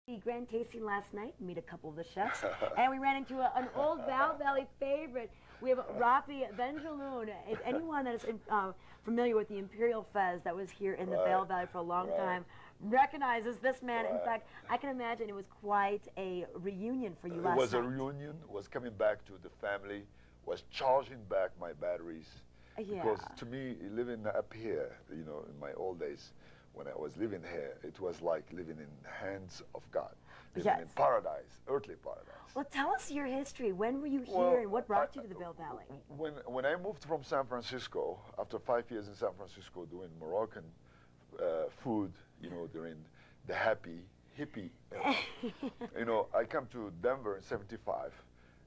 the grand tasting last night, meet a couple of the chefs, and we ran into an old Vail Valley favorite. We have Rafi Benjaloon. If anyone that is familiar with the Imperial Fez that was here in the Vail Valley for a long time recognizes this man. In fact, I can imagine it was quite a reunion for you last night. It was a reunion, was coming back to the family, was charging back my batteries. Because to me, living up here, you know, in my old days, when I was living here, it was like living in the hands of God, living in paradise, earthly paradise. Well, tell us your history. When were you here, and what brought you to the Vail Valley? When I moved from San Francisco, after 5 years in San Francisco doing Moroccan food, you know, during the hippie era, you know, I come to Denver in '75.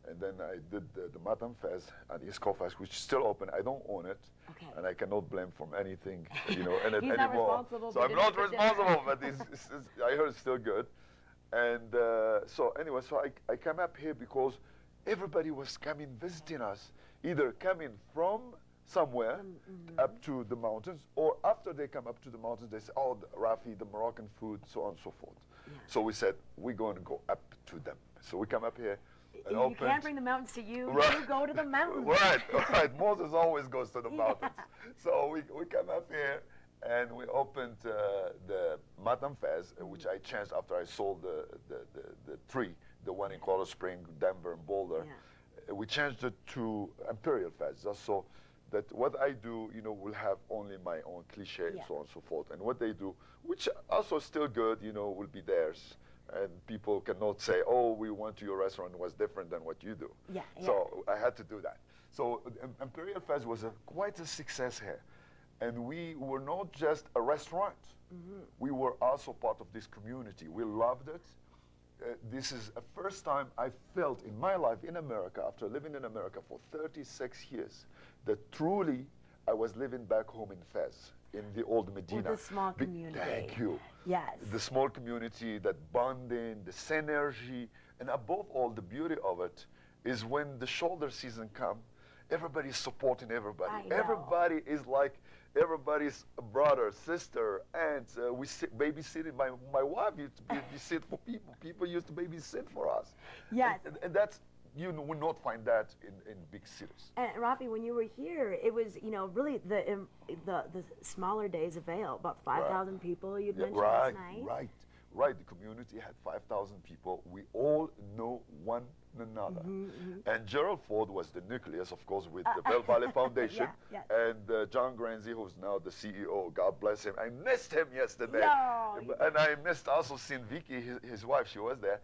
And then I did the Matam Fest at East Coast Fest, which is still open. I don't own it, and I cannot blame from anything, you know, in it He's anymore. Not responsible, so I'm not responsible, but I heard it's still good. And so anyway, so I come up here because everybody was coming, visiting us, either coming from somewhere up to the mountains, or after they come up to the mountains, they say, oh, Rafi, the Moroccan food, so on and so forth. So we said, we're going to go up to them. So we come up here. You can't bring the mountains to you. You go to the mountains. Right. Moses always goes to the mountains. So we come up here and we opened the Matam Fez, which I changed after I sold the three, the one in Colorado Springs, Denver, and Boulder. We changed it to Imperial Fez, just so that what I do, you know, will have only my own cliche and so on and so forth. And what they do, which also still good, you know, will be theirs. And people cannot say, oh, we went to your restaurant, it was different than what you do. So I had to do that. So Imperial Fest was quite a success here. And we were not just a restaurant. We were also part of this community. We loved it. This is the first time I felt in my life in America, after living in America for 36 years, that truly I was living back home in Fez, in the old Medina. With the small community. Thank you. Yes. The small community, that bonding, the synergy, and above all, the beauty of it is when the shoulder season comes, everybody's supporting everybody. Everybody is like everybody's brother, sister, aunt. We babysitting. My wife used to babysit for people. People used to babysit for us. Yes. And that's, you will not find that in big cities. And Rafi, when you were here, it was, you know, really the smaller days of Vail, about 5,000 people you'd mentioned last night. Right. The community had 5,000 people. We all know one another. And Gerald Ford was the nucleus, of course, with the Vail Valley Foundation. And John Granzi, who's now the CEO, God bless him. I missed him yesterday. And I missed also seeing Vicky, his wife, she was there.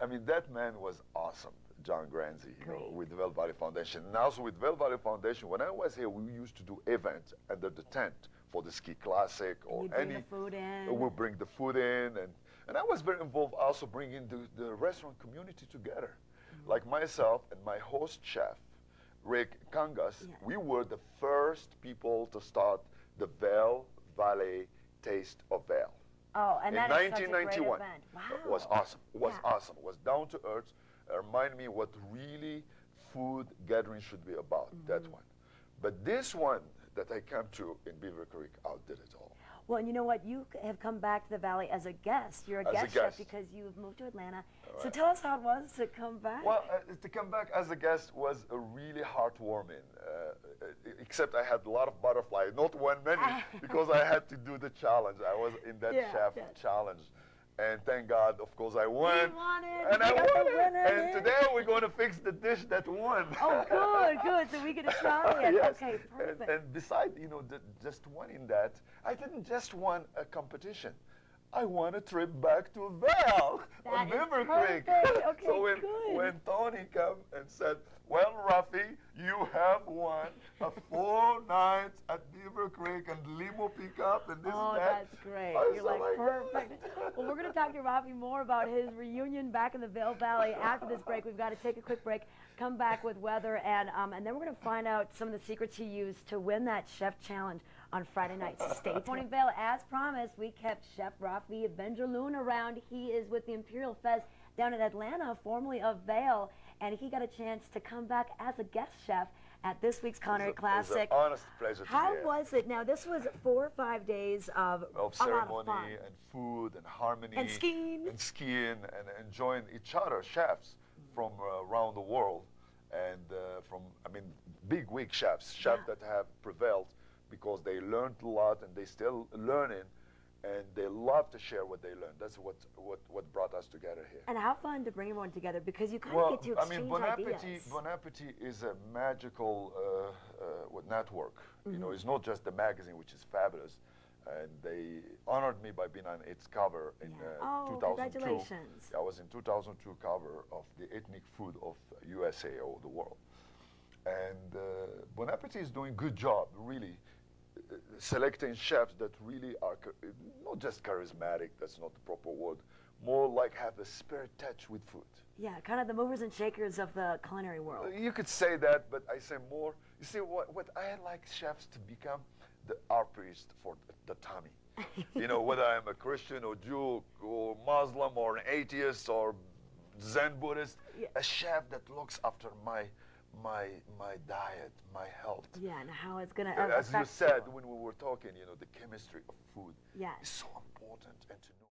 I mean, that man was awesome. John Granzi, you know, with the Vail Valley Foundation. And also with Vail Valley Foundation, when I was here, we used to do events under the tent for the Ski Classic or any. Bring the food in. We'll bring the food in, and I was very involved also bringing the restaurant community together. Like myself and my host chef, Rick Kangas, we were the first people to start the Vail Valley Taste of Vail. Oh, and that is such a great event. Wow. It was awesome. It was awesome. It was down to earth. Remind me what really food gathering should be about, that one. But this one that I came to in Beaver Creek outdid it all. Well, and you know what? You have come back to the Valley as a guest. You're a guest chef because you've moved to Atlanta. So tell us how it was to come back. Well, to come back as a guest was a really heartwarming, except I had a lot of butterflies, not one many, because I had to do the challenge. I was in that chef challenge. And thank God, of course, I won. You won it. And I won it. And today we're going to fix the dish that won. Oh, good. So we get to try it. Okay, perfect. And besides, you know, just winning that, I didn't just win a competition. I won a trip back to Vail on Beaver Creek. Okay, so when Tony came and said, well, Rafi, you have won a 4 nights at Beaver Creek and limo pickup and this and that. That's great. You're like, perfect. Well, we're going to talk to Rafi more about his reunion back in the Vail Valley after this break. We've got to take a quick break, come back with weather, and then we're going to find out some of the secrets he used to win that chef challenge on Friday night. So stay tuned. In Vail, as promised, we kept Chef Rafi Benjaloon around. He is with the Imperial Fez down in Atlanta, formerly of Vail, and he got a chance to come back as a guest chef at this week's Culinary It's Classic. an honest pleasure to How be here. was it? Now, this was 4 or 5 days of a lot of Ceremony fun. and food and harmony And skiing. and enjoying each other, chefs from around the world, and from, I mean, big wig chefs that have prevailed because they learned a lot and they still learning, and they love to share what they learned. That's what brought us together here. And how fun to bring everyone together, because you kind of get to exchange ideas. Bon Appetit is a magical network. You know, it's not just the magazine, which is fabulous, and they honored me by being on its cover in 2002. Congratulations. I was in 2002 cover of the ethnic food of USA or the world. And Bon Appetit is doing a good job, really, selecting chefs that really are not just charismatic, that's not the proper word, more like have a spirit touch with food. Yeah, kind of the movers and shakers of the culinary world. You could say that, but I say more. You see, what I like chefs to become the artist for the tummy. You know, whether I'm a Christian or Jew or Muslim or an atheist or Zen Buddhist, a chef that looks after my diet, my health. Yeah, and how it's going to affect As you said when we were talking, you know, the chemistry of food is so important, and to know